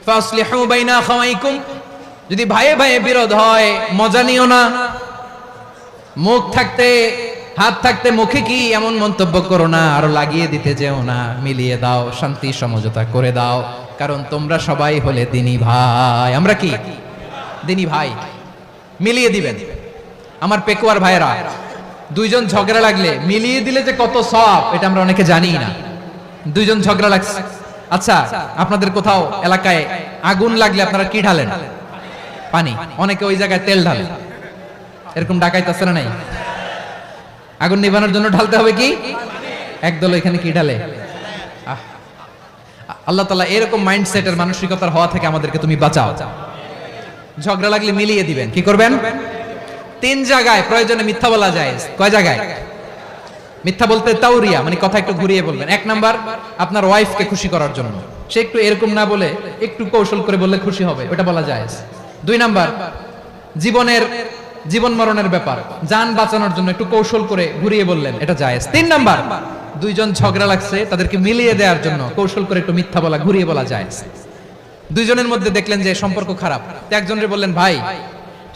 ফাসলিহু বাইনা আখাওয়াইকুম, যদি ভাইয়ে ভাইয়ে বিরোধ হয় মজা নিও না। মুখ থাকতে, হাত থাকতে মুখে কি এমন মন্তব্য করো না, আরো লাগিয়ে দিতে যেও না। মিলিয়ে দাও, শান্তি সমঝোতা করে দাও, কারণ তোমরা সবাই হলে দ্বীনি ভাই। আমরা কি? দ্বীনি ভাই। মিলিয়ে দিবেন। আমার পেকুয়ার ভাইরা, দুইজন ঝগড়া লাগলে মিলিয়ে দিলে যে কত সওয়াব, এটা আমরা অনেকে জানি না। দুইজন ঝগড়া লাগছে, আচ্ছা আপনাদের কোথাও এলাকায় আগুন লাগলে আপনারা কি ঢালেন? পানি। অনেকে ওই জায়গায় তেল ঢালে। এরকম ডাকাইতে আছে না নাই? আগুন নিভানোর জন্য ঢালতে হবে কি? একদল এখানে কি ঢালে? আল্লাহ তাআলা এরকম মাইন্ডসেটের মানসিকতার হওয়া থেকে আমাদেরকে তুমি বাঁচাও। ঝগড়া লাগলে মিলিয়ে দিবেন, কি করবেন? 3 জায়গায় প্রয়োজনে মিথ্যা বলা যায়। কয় জায়গায় মিথ্যা বলতে? তাওরিয়া, মানে কথা একটু ঘুরিয়ে বলবেন। 1 নাম্বার আপনার ওয়াইফকে খুশি করার জন্য, সে একটু এরকম না বলে একটু কৌশল করে বললে খুশি হবে, ওটা বলা যায়। 2 নাম্বার জীবন মরণের ব্যাপার, জান বাঁচানোর জন্য একটু কৌশল করে ঘুরিয়ে বললেন, এটা জায়েজ। 3 নাম্বার দুইজন ঝগড়া লাগছে, তাদেরকে মিলিয়ে দেওয়ার জন্য কৌশল করে একটু মিথ্যা বলা, ঘুরিয়ে বলা জায়েজ। দুইজনের মধ্যে দেখলেন যে সম্পর্ক খারাপ, তো একজনের বললেন, ভাই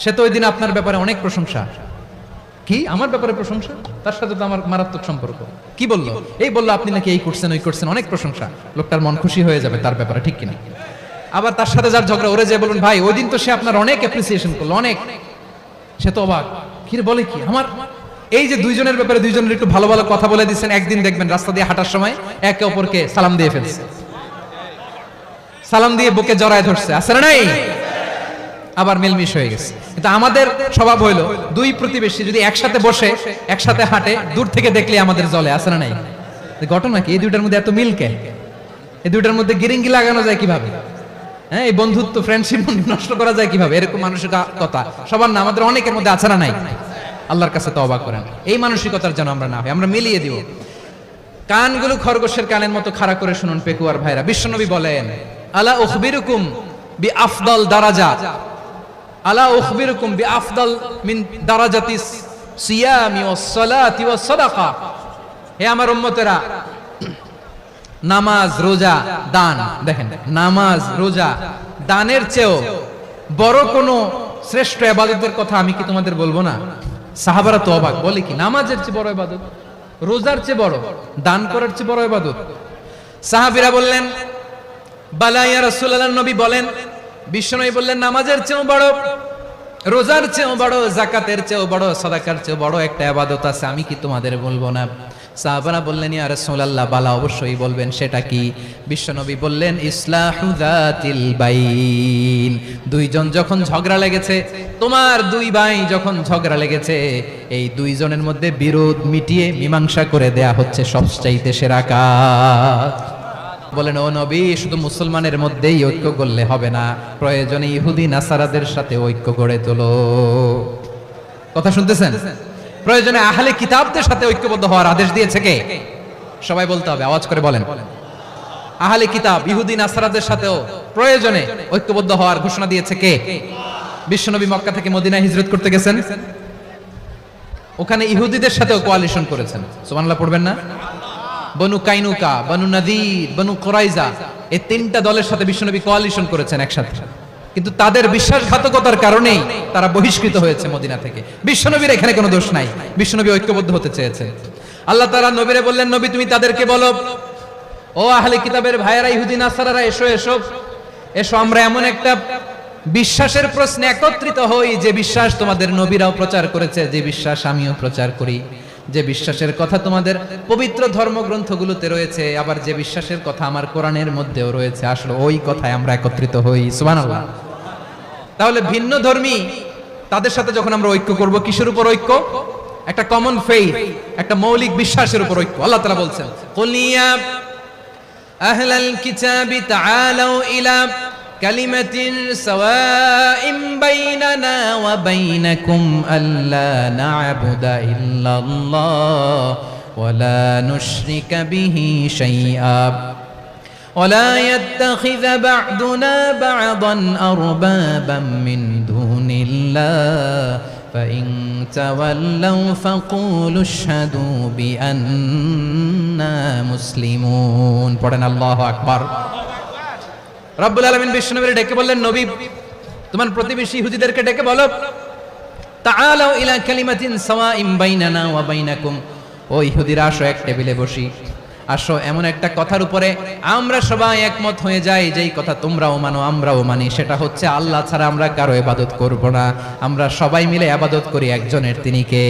সে তো ওই দিন আপনার ব্যাপারে অনেক প্রশংসা। কি আমার ব্যাপারে প্রশংসা? তার সাথে তো আমার মারাত্মক সম্পর্ক। কি বললো? এই বললো আপনি নাকি এই করছেন ওই করছেন, অনেক প্রশংসা। লোকটার মন খুশি হয়ে যাবে তার ব্যাপারে, ঠিক কিনা? আবার তার সাথে যার ঝগড়া, ওরে যে বলুন, ভাই ওই দিন তো সে আপনার অনেক অ্যাপ্রিসিয়েশন করলো, অনেক। সে তো অবাক, কি রে বলে কি আমার? এই যে দুইজনের ব্যাপারে দুইজনের একটু ভালো ভালো কথা বলে দিচ্ছেন, একদিন দেখবেন রাস্তা দিয়ে হাঁটার সময় একে অপরকে সালাম দিয়ে ফেলছে, সালাম দিয়ে বুকে জড়ায় ধরছে, আছে না নাই? আবার মিলমিশ হয়ে গেছে। কিন্তু আমাদের স্বভাব হইলো, দুই প্রতিবেশী যদি একসাথে বসে একসাথে হাঁটে, দূর থেকে দেখলে আমাদের জলে, আছে না নাই? ঘটনা কি? এই দুইটার মধ্যে এত মিল কেন? এই দুইটার মধ্যে গিরিঙ্গি লাগানো যায় কিভাবে? হ্যাঁ, এই বন্ধুত্ব ফ্রেন্ডশিপ নষ্ট করা যায় কিভাবে? এরকম মানসিকতা সবার না, আমাদের অনেকের মধ্যে আছে না নাই? আল্লাহর কাছে তওবা করেন, এই মানসিকতার যেন আমরা না হই, আমরা মিলিয়ে দিব। কানগুলো খরগোশের কানের মতো খাড়া করে শুনুন পেকুয়ার ভাইরা। বিশ্বনবী বলেন, আলা উখবিরুকুম বিআফদাল দারাজাত, আলা উখবিরুকুম বিআফদাল মিন দারাজাতিস সিয়ামি ওয়াস সালাতি ওয়াস সাদাকা। হে আমার উম্মতেরা, নামাজ, রোজা, দান, দেখেন নামাজ, রোজা, দানের চেয়েও বড় কোন শ্রেষ্ঠ ইবাদতের কথা আমি কি তোমাদের বলবো না? সাহাবারা তো অবাক, বলে কি নামাজের চেয়ে বড় ইবাদত, রোজার চেয়ে বড়, দান করার চেয়ে বড় ইবাদত? সাহাবীরা বললেন, বালা ইয়া রাসূলুল্লাহ। নবী বলেন, বিশ্বনবী বললেন, নামাজের চেয়েও বড়, রোজার চেয়েও বড়, যাকাতের চেয়েও বড়, সাদাকার চেয়েও বড় একটা ইবাদত আছে, আমি কি তোমাদের বলবো না? সাহাবারা বললেন, ইয়া রাসূলুল্লাহ, বালা অবশ্যই বলবেন, সেটা কি? বিশ্বনবী বললেন, ইসলাহু যাতিল বাইন। দুইজন যখন ঝগড়া লেগেছে, তোমার দুই ভাই যখন ঝগড়া লেগেছে, এই দুইজনের মধ্যে বিরোধ মিটিয়ে মীমাংসা করে দেয়া হচ্ছে সবচাইতে সেরা কাজ। বলেন, ও নবী, শুধু মুসলমানের মধ্যেই ঐক্য করলে হবে না, প্রয়োজনে ইহুদি নাসারাদের সাথে ঐক্য গড়ে তোলো। কথা শুনতেছেন? প্রয়োজনে আহলে কিতাবদের সাথে ঐক্যবদ্ধ হওয়ার আদেশ দিয়েছে কে? সবাই বলতে হবে, আওয়াজ করে বলেন। আহলে কিতাব ইহুদি নাসারাদের সাথেও প্রয়োজনে ঐক্যবদ্ধ হওয়ার ঘোষণা দিয়েছে কে? বিশ্বনবী মক্কা থেকে মদিনায় হিজরত করতে গেছেন, ওখানে ইহুদিদের সাথেও কোয়ালিশন করেছেন। সুবহানাল্লাহ পড়বেন না? বনু কাইনুকা, বনু নাদির, বনু কুরাইজা, এই 3টা দলের সাথে বিশ্বনবী কোয়ালিশন করেছেন একসাথে। কিন্তু তাদের বিশ্বাসঘাতকতার কারণেই তারা বহিষ্কৃত হয়েছে মদিনা থেকে। বিশ্বনবীর এখানে কোনো দোষ নাই, বিশ্বনবী ঐক্যবদ্ধ হতে চেয়েছেন। আল্লাহ তাআলা নবীরে বললেন, নবী তুমি তাদেরকে বলো, ও আহলে কিতাবের ভাইয়েরা, ইহুদি নাসারারা, এসো এসো এসো, আমরা এমন একটা বিশ্বাসের প্রশ্নে একত্রিত হই, যে বিশ্বাস তোমাদের নবীরাও প্রচার করেছে, যে বিশ্বাস আমিও প্রচার করি, যে বিশ্বাসের কথা তোমাদের পবিত্র ধর্মগ্রন্থগুলোতে রয়েছে, আবার যে বিশ্বাসের কথা আমার কোরআনের মধ্যেও রয়েছে, আসলে ওই কথায় আমরা একত্রিত হই। সুবহানাল্লাহ। তাহলে ভিন্ন ধর্মী তাদের সাথে যখন আমরা ঐক্য করব, কিসের উপর ঐক্য? একটা কমন ফেইথ, একটা মৌলিক বিশ্বাসের উপর ঐক্য। আল্লাহ তাআলা বলছেন, কুল ইয়া আহলাল কিতাবি তাআলাউ ইলা কালিমাতিন সাওয়াইন বাইনানা ওয়া বাইনাকুম আল্লা না'বুদা ইল্লাল্লাহ ওয়া লা নুশরিকা বিহি শাইআ ওয়া লা ইয়াত্তাখিযা বা'দুনা বা'দান আরবাবাম মিন দুনিল্লাহ ফাইন তাওয়াল্লাউ ফাকুলু আশহাদু বিআন্না মুসলিমুন। পড়েন আল্লাহু আকবার। রব্বুল আলামিন বিশ্বনবীকে ডেকে বললেন, নবী তোমার প্রতিবেশী ইহুদিদেরকে ডেকে বলো, তাআলাউ ইলা কালিমাতিন সাওয়াইন বাইনানা ওয়া বাইনাকুম, ও ইহুদিরা আসো, এক টেবিলে বসি, আসো এমন একটা কথার উপরে আমরা সবাই একমত হয়ে যাই, যেই কথা তোমরাও মানো আমরাও মানি, সেটা হচ্ছে আল্লাহ ছাড়া আমরা কারো ইবাদত করব না, আমরা সবাই মিলে ইবাদত করি একজনের, তিনি কে?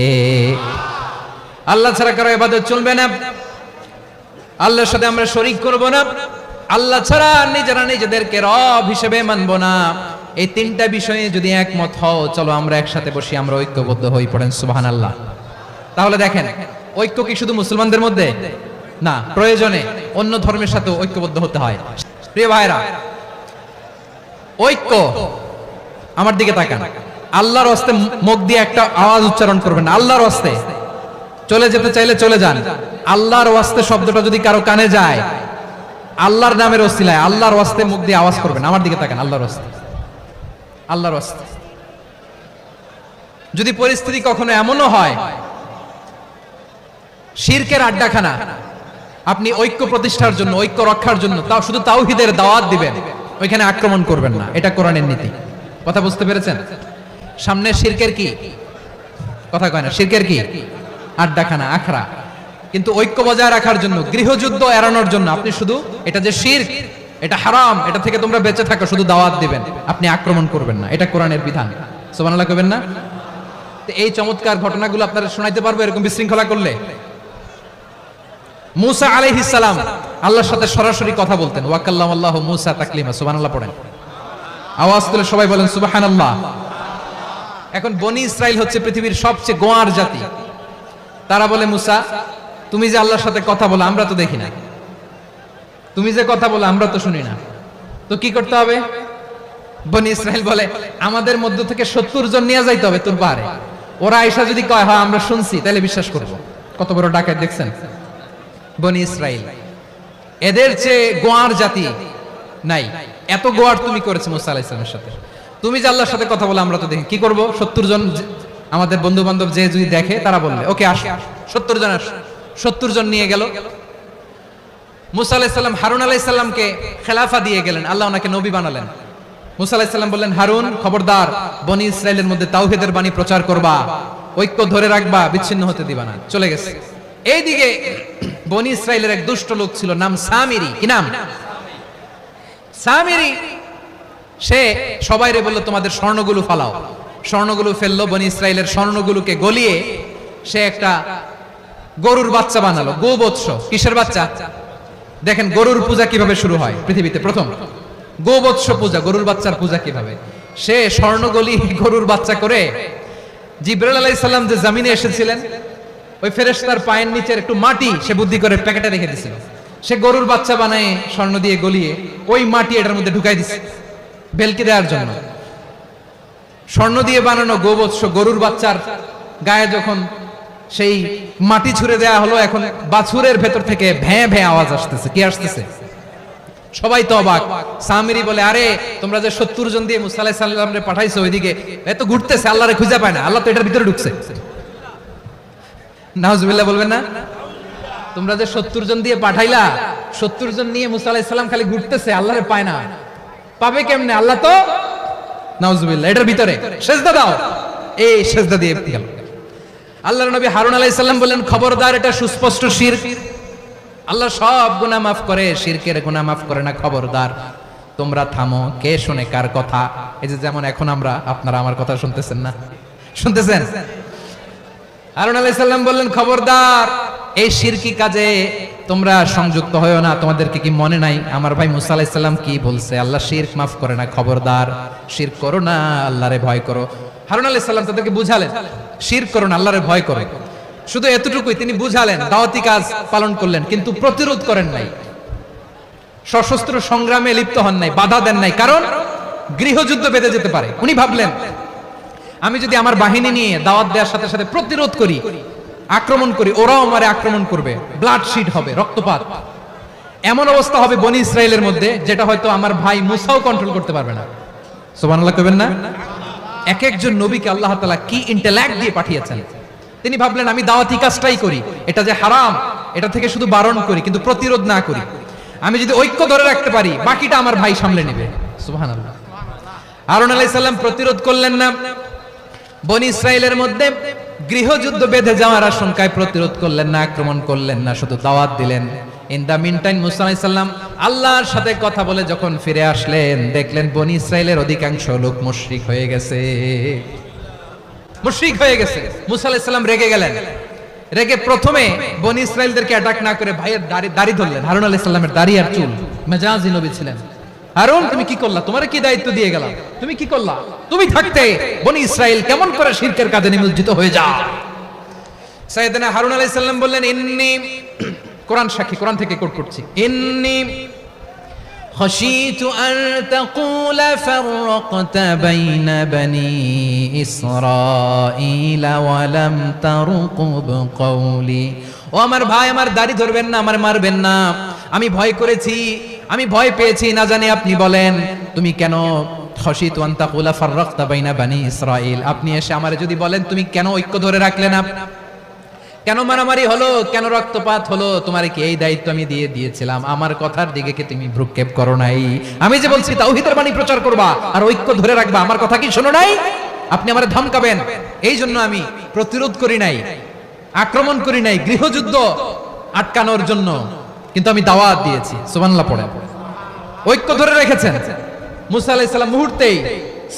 আল্লাহ ছাড়া কারো ইবাদত চলবে না, আল্লাহর সাথে আমরা শরীক করব না, আল্লাহ ছাড়া নিজেরা নিজেদেরকে রব হিসেবে মানব না। এই 3টা বিষয়ে যদি একমত হও, চলো আমরা একসাথে বসি, আমরা ঐক্যবদ্ধ হই। পড়েন সুবহানাল্লাহ। তাহলে দেখেন, ঐক্য কি শুধু মুসলমানদের মধ্যে না, প্রয়োজনে অন্য ধর্মের সাথে ঐক্যবদ্ধ হতে হয়। প্রিয় ভাইরা, ঐক্য, আমার দিকে তাকান। আল্লাহর ওয়াস্তে মুখ দিয়ে একটা আওয়াজ উচ্চারণ করবেন, আল্লাহর ওয়াস্তে। চলে যেতে চাইলে চলে যান। আল্লাহর ওয়াস্তে শব্দটা যদি কারো কানে যায়, আল্লাহর নামের ওসিলায় আল্লাহর ওয়াস্তে মুখ দিয়ে আওয়াজ করবেন। আমার দিকে তাকান, আল্লাহর ওয়াস্তে, আল্লাহর ওয়াস্তে। যদি পরিস্থিতি কখনো এমনও হয় শিরকের আড্ডাখানা, আপনি ঐক্য প্রতিষ্ঠার জন্য, ঐক্য রক্ষার জন্য তাও শুধু তাওহীদের দাওয়াত দিবেন, ওইখানে আক্রমণ করবেন না। এটা কোরআনের নীতি। কথা বুঝতে পেরেছেন? সামনে শিরকের কি কথা কয় না, শিরকের কি আড্ডাখানা, আখড়া। কিন্তু ঐক্য বজায় রাখার জন্য, গৃহযুদ্ধ এড়ানোর জন্য আপনি শুধু এটা যে শিরক, এটা হারাম, এটা থেকে তোমরা বেঁচে থাকো, শুধু দাওয়াত দিবেন, আপনি আক্রমণ করবেন না। এটা কোরআনের বিধান। সুবহানাল্লাহ কইবেন না? এই চমৎকার ঘটনাগুলো আপনারা শোনাইতে পারবো এরকম বিশৃঙ্খলা করলে। মুসা আলাইহিস সালাম আল্লাহর সাথে সরাসরি কথা বলতেন। ওয়াকাল্লামাল্লাহু মুসা তাকলিমা। সুবহানাল্লাহ পড়েন, আওয়াজ তুলে সবাই বলেন সুবহানাল্লাহ। এখন বনি ইসরাইল হচ্ছে পৃথিবীর সবচেয়ে গোয়ার জাতি। তারা বলে, মুসা তুমি যে আল্লাহর সাথে কথা বলো আমরা তো দেখি না, তুমি যে কথা বলো আমরা তো শুনি না, তো কি করতে হবে? বনি ইসরাইল বলে, আমাদের মধ্য থেকে 70 জন নিয়ে যাইতে হবে তোর পাহাড়ে। ওরা আয়েশা যদি কয় হ্যাঁ আমরা শুনছি, তাহলে বিশ্বাস করব। কত বড় ডাকাত দেখছেন বনি ইসরাইল। এদের চেয়ে গোয়ার জাতি নাই। এত গোয়ার তুমি করেছো মুসা আলাইহিস সালামের সাথে। তুমি যে আল্লাহর সাথে কথা বলে আমরা তো দেখি, কি করব? 70 জন আমাদের বন্ধু বান্ধব যে যদি দেখে, তারা বললে ওকে আসো, 70 জন আসো। 70 জন নিয়ে গেল। মুসা আলাইহিস সালাম হারুন আলাইহিস সালামকে খেলাফা দিয়ে গেলেন, আল্লাহ ওনাকে নবী বানালেন। মুসা আলাইহিস সালাম বললেন, হারুন খবরদার, বনি ইসরাইলের মধ্যে তাওহীদের বাণী প্রচার করবা, ঐক্য ধরে রাখবা, বিচ্ছিন্ন হতে দিবা না। চলে গেছে। এইদিকে বনি ইসরাইলের এক দুষ্ট লোক ছিল, নাম সামিরি। কি নাম? সামিরি। সে সবাইরে বলল তোমাদের স্বর্ণগুলো ফালাও। স্বর্ণগুলো ফেললো। বনি ইসরাইলের স্বর্ণগুলোকে গলিয়ে সে একটা গরুর বাচ্চা বানালো। গোবৎস। কিসের বাচ্চা? দেখেন গরুর পূজা কিভাবে শুরু হয় পৃথিবীতে প্রথম। গোবৎস পূজা, গরুর বাচ্চার পূজা কিভাবে। সে স্বর্ণগলি গরুর বাচ্চা করে, জিবরাইল আলাইহিস সালাম যে জমিনে এসেছিলেন, ওই ফেরেশতার পায়ের নিচের একটু মাটি সে বুদ্ধি করে প্যাকেটে রেখে দিয়েছিল। সে গরুর বাচ্চা বানায় স্বর্ণ দিয়ে গলিয়ে ওই মাটি এটার মধ্যে ঢুকাই দিছে ভেলকি দেওয়ার জন্য। স্বর্ণ দিয়ে বানানো গোবৎস গরুর বাচ্চার গায়ে যখন সেই মাটি ছুঁড়ে দেয়া হলো, এখন বাছুরের ভেতর থেকে ভ্যাঁ ভ্যাঁ আওয়াজ আসতেছে। কি আসতেছে? সবাই তো অবাক। সামিরি বলে, আরে তোমরা যে 70 জন দিয়ে মুসা আলাইহিস সালামরে পাঠাইছো, ওইদিকে এত ঘুরতেছে, আল্লাহরে খুঁজে পায় না, আল্লাহ তো এটার ভিতরে ঢুকছে। নাউজুবিল্লাহ বলবেন না? তোমরা যে 70 জন দিয়ে পাঠাইলা, 70 জন নিয়ে মুসা আলাইহিস সালাম খালি ঘুরতেছে, আল্লাহরে পায় না। পাবে কেমনে? আল্লাহ তো নাউজুবিল্লাহ এটার ভিতরে। সেজদা দাও। এই সেজদা দিয়ে গেল। আল্লাহর নবী হারুন আলাইহিস সালাম বললেন, খবরদার, এটা সুস্পষ্ট শিরক। আল্লাহ সব গুনাহ মাফ করে, শিরকের গুনাহ মাফ করে না। খবরদার, তোমরা থামো। কে শুনে কার কথা? এই যে যেমন এখন আপনারা আমার কথা শুনতেছেন না? শুনতেছেন? হারুন আলাইহিস সালাম বললেন, খবরদার, এই শিরকি কাজে তোমরা সংযুক্ত হয়ো না। তোমাদেরকে কি মনে নাই আমার ভাই মুসা আলাইহিস সালাম কি বলছে? আল্লাহ শিরক মাফ করে না। খবরদার, শিরক করো না, আল্লাহরে ভয় করো। হারুন আলাইহিস সালাম তাদেরকে বুঝালেন, শিরক করো না, আল্লাহরে ভয় করো। শুধু এতটুকুই তিনি বুঝালেন, দাওয়াতি কাজ পালন করলেন, কিন্তু প্রতিরোধ করেন নাই, সশস্ত্র সংগ্রামে লিপ্ত হন নাই, বাধা দেন নাই। কারণ গৃহযুদ্ধ বেঁধে যেতে পারে। উনি ভাবলেন, আমি যদি আমার বাহিনী নিয়ে দাওয়াত দেওয়ার সাথে সাথে প্রতিরোধ করি, আক্রমণ করি, ওরাও আমারে আক্রমণ করবে, ব্লাড শিট হবে, রক্তপাত। এমন অবস্থা হবে বনি ইসরাইলের মধ্যে, যেটা হয়তো আমার ভাই মুসাও কন্ট্রোল করতে পারবে না। সুবহানাল্লাহ কইবেন না? এক একজন নবীকে আল্লাহ তাআলা কি ইন্টেলেক্ট দিয়ে পাঠিয়েছেন। তিনি ভাবলেন, আমি দাওয়াতি কাজটাই করি, এটা যে হারাম এটা থেকে শুধু বারণ করি, কিন্তু প্রতিরোধ না করি। আমি যদি ঐক্য ধরে রাখতে পারি, বাকিটা আমার ভাই সামলে নেবে। সুবহানাল্লাহ। হারুন আলাইহিস সালাম প্রতিরোধ করলেন না। বনি ইসরাইলের মধ্যে গৃহযুদ্ধ বেঁধে যাওয়ার আশঙ্কায় প্রতিরোধ করলেন না, আক্রমণ করলেন না, শুধু দাওয়াত দিলেন। ইন দা মিন টাইম মুসা আলাইহিস সালাম আল্লাহর সাথে কথা বলে যখন ফিরে আসলেন, দেখলেন বনি ইসরাইলের অধিকাংশ লোক মুশরিক হয়ে গেছে। মুশরিক হয়ে গেছে। মুসা আলাইহিস সালাম রেগে গেলেন। রেগে প্রথমে বনি ইসরাইলদেরকে অ্যাটাক না করে ভাইয়ের দাড়ি ধরলেন। হারুন আলাইহিস সালামের দাড়ি আর চুল। মেজাজি নবী ছিলেন। হারুন, তুমি কি করলা? তোমারে কি দায়িত্ব দিয়ে গেলাম? তুমি কি করলা? তুমি থাকতে বনি ইসরাইল কেমন করে শিরকের কাজে নিমজ্জিত হয়ে যায়? সাইয়েদনা হারুন আলাইহিস সালাম বললেন, ইন্নী, কোরআন সাক্ষী, কোরআন থেকে কোট করছি, ইন্নী خشيت أن تقول فرقت بين بني إسرائيل ولم ترقب قولي ও আমার ভাই, আমার দাড়ি ধরবেন না, আমার মারবেন না। আমি ভয় করেছি, আমি ভয় পেয়েছি, না জানি আপনি বলেন তুমি কেন খশিতু আন তাকুলা ফাররাকতা বাইনা বানি ইসরাইল, আপনি এসে আমারে যদি বলেন তুমি কেন ঐক্য ধরে রাখলে না, কেন মারামারি হলো, কেন রক্তপাত হলো, তোমার কি এই দায়িত্ব আমি দিয়ে দিয়েছিলাম, আমার কথার দিকে কি তুমি ভ্রুক্ষেপ করো নাই? আমি যে বলছি তাওহীদের বাণী প্রচার করবা আর ঐক্য ধরে রাখবা, আমার কথা কি শোনো নাই? আপনি আমারে ধমকাবেন, এই জন্য আমি প্রতিরোধ করি নাই, আক্রমণ করি নাই, গৃহযুদ্ধ আটকানোর জন্য কিন্তু আমি দাওয়াত দিয়েছি। সুবহানাল্লাহ পড়েন। ঐক্য ধরে রেখেছেন। মুসা আলাইহিস সালাম মুহূর্তেই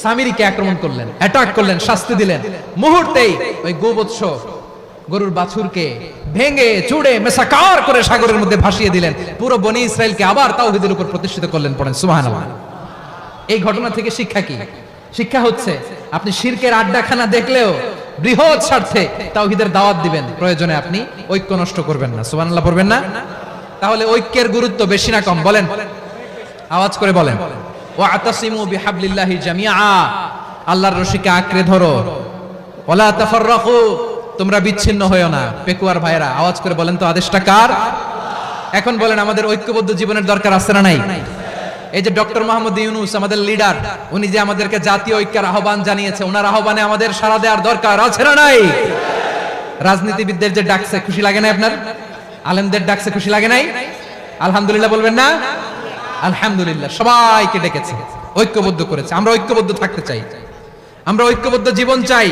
সামিরীকে আক্রমণ করলেন, অ্যাটাক করলেন, শাস্তি দিলেন। মুহূর্তেই ওই গোবৎস গরুর বাছুরকে ভেঙে চুড়ে মেসাকার করে সাগরের মধ্যে ভাসিয়ে দিলেন। পুরো বনি ইসরাইলকে আবার তাওহীদের উপর প্রতিষ্ঠিত করলেন। পড়েন সুবহানাল্লাহ। এই ঘটনা থেকে শিক্ষা কি? শিক্ষা হচ্ছে আপনি শিরকের আড্ডাখানা দেখলেও বৃহৎ স্বার্থে তাওহীদের দাওয়াত দিবেন, প্রয়োজনে আপনি ঐক্য নষ্ট করবেন না। সুবহানাল্লাহ পড়বেন না? তাহলে ঐক্যের গুরুত্ব বেশি না কম? বলেন, আওয়াজ করে বলেন। ওয়াতাসিমু বিহাবলিল্লাহি জামিআ, আল্লাহর রশিকে আঁকড়ে ধরো। ওয়ালা তাফাররাকু, তোমরা বিচ্ছিন্ন হয়ো না। পেকুয়ার ভাইরা আওয়াজ করে বলেন তো আদেশটা কার? এখন বলেন আমাদের ঐক্যবদ্ধ জীবনের দরকার আছে না নাই? এই যে ডক্টর মোহাম্মদ ইউনূস আমাদের লিডার, উনি যে আমাদেরকে জাতীয় ঐক্যের আহ্বান জানিয়েছে, ওনার আহ্বানে আমাদের সাড়া দেওয়ার দরকার আছে না নাই? রাজনীতিবিদদের যে ডাকছে খুশি লাগে না আপনার? আলেমদের ডাকছে খুশি লাগে নাই? আলহামদুলিল্লাহ বলবেন না? আলহামদুলিল্লাহ, সবাইকে ডেকেছে, ঐক্যবদ্ধ করেছে। আমরা ঐক্যবদ্ধ থাকতে চাই, আমরা ঐক্যবদ্ধ জীবন চাই,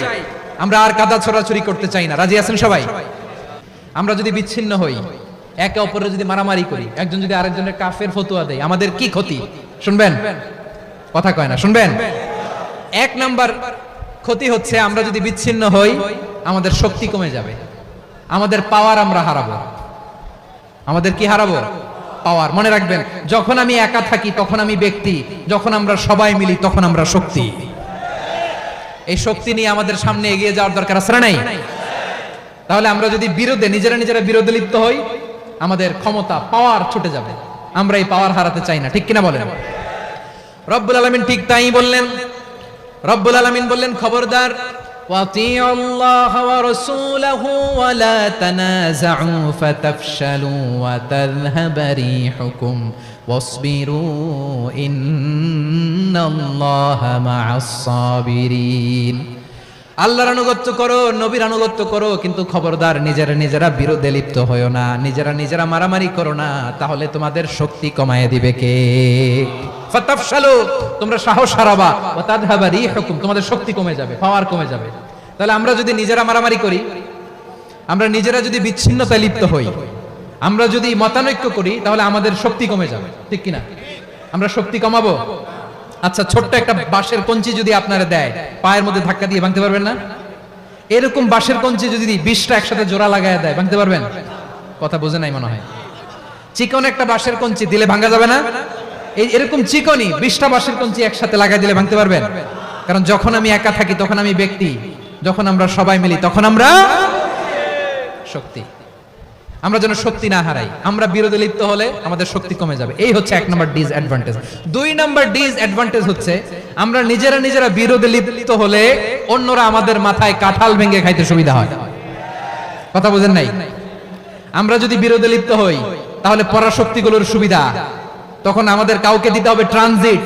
আমরা আর কাদা ছড়াছড়ি করতে চাই না। রাজি আছেন সবাই? আমরা যদি বিচ্ছিন্ন হই, একে অপরের যদি মারামারি করি, একজন যদি আরেকজনের কাফের ফতোয়া দেয়, আমাদের কি ক্ষতি? শুনবেন? কথা কয় না, শুনবেন? এক নাম্বার ক্ষতি হচ্ছে আমরা যদি বিচ্ছিন্ন হই, আমাদের শক্তি কমে যাবে, আমাদের পাওয়ার আমরা হারাবো। আমাদের কি হারাবো? পাওয়ার। মনে রাখবেন, যখন আমি একা থাকি তখন আমি ব্যক্তি, যখন আমরা সবাই মিলি তখন আমরা শক্তি। এই শক্তি নিয়ে আমাদের সামনে এগিয়ে যাওয়ার দরকার আছে না নাই? তাহলে আমরা যদি বিরোধে নিজেরা বিরোধে লিপ্ত হই, আমাদের ক্ষমতা, পাওয়ার ছুটে যাবে। আমরা এই পাওয়ার হারাতে চাই না, ঠিক কিনা বলেন? রব্বুল আলামিন ঠিক তাই বললেন। রব্বুল আলামিন বললেন, খবরদার, ওয়াতিউল্লাহ ওয়া রাসূলাহু ওয়া লা তানাযাউ ফাতাফশালু ওয়া তাযহাবা রিহুকুম ওয়াসবিরু ইন্নাল্লাহা মা'আস সাবিরিন। আল্লাহর আনুগত্য করো, নবীর আনুগত্য করো, কিন্তু খবরদার নিজেরা বিরোধে লিপ্ত হয়ো না, নিজেরা মারামারি করো না, তাহলে তোমাদের শক্তি কমায় দিবে কে? ফাতাফশালু, তোমরা সাহস হারাবা, ওয়া তাযহাবা রিহুকুম, তোমাদের শক্তি কমে যাবে, পাওয়ার কমে যাবে। তাহলে আমরা যদি নিজেরা মারামারি করি, আমরা নিজেরা যদি বিচ্ছিন্নতায় লিপ্ত হই, আমরা যদি মতানৈক্য করি, তাহলে আমাদের শক্তি কমে যাবে, ঠিক কিনা? আমরা শক্তি কমাবো। আচ্ছা, ছোট্ট একটা বাঁশের কঞ্চি যদি আপনারা দেয়, পায়ের মধ্যে ধাক্কা দিয়ে ভাঙতে পারবেন না? এরকম বাঁশের কঞ্চি যদি 20টা একসাথে জোড়া লাগায় দেয়, ভাঙতে পারবেন? কথা বোঝে নাই মনে হয়। চিকন একটা বাঁশের কঞ্চি দিলে ভাঙা যাবে না? এরকম চিকনই 20টা বাঁশের কঞ্চি একসাথে লাগাই দিলে ভাঙতে পারবেন? কারণ যখন আমি একা থাকি তখন আমি ব্যক্তি, যখন আমরা সবাই মিলি তখন আমরা শক্তি। আমরা যেন শক্তি না হারাই। আমরা বিরোধে লিপ্ত হলে আমাদের শক্তি কমে যাবে। এই হচ্ছে 1 নাম্বার ডিসঅ্যাডভান্টেজ। 2 নাম্বার ডিসঅ্যাডভান্টেজ হচ্ছে আমরা নিজেরা বিরোধে লিপ্ত হলে অন্যরা আমাদের মাথায় কাঁঠাল ভেঙে খাইতে সুবিধা হয়। কথা বুঝেন নাই? আমরা যদি বিরোধে লিপ্ত হই, তাহলে পরাশক্তিগুলোর সুবিধা, তখন আমাদের কাউকে দিতে হবে ট্রানজিট,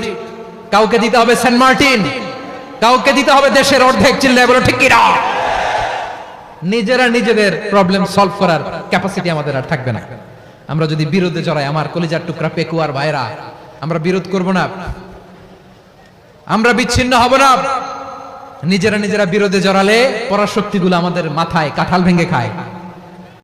কাউকে দিতে হবে সেন্ট মার্টিন, কাউকে দিতে হবে দেশের অর্ধেক। চিল্লায় বলো ঠিক কিনা? নিজেদের প্রবলেম সলভ করার ক্যাপাসিটি আমাদের আর থাকবে না। আমরা যদি বিরোধে জড়াই, আমার কলিজার টুকরা পেকুয়ার ভাইরা, আমরা বিরোধ করব না, আমরা বিচ্ছিন্ন হব না। নিজেরা বিরোধে জড়ালে পরাশক্তিগুলো আমাদের মাথায় কাঁঠাল ভেঙে খায়।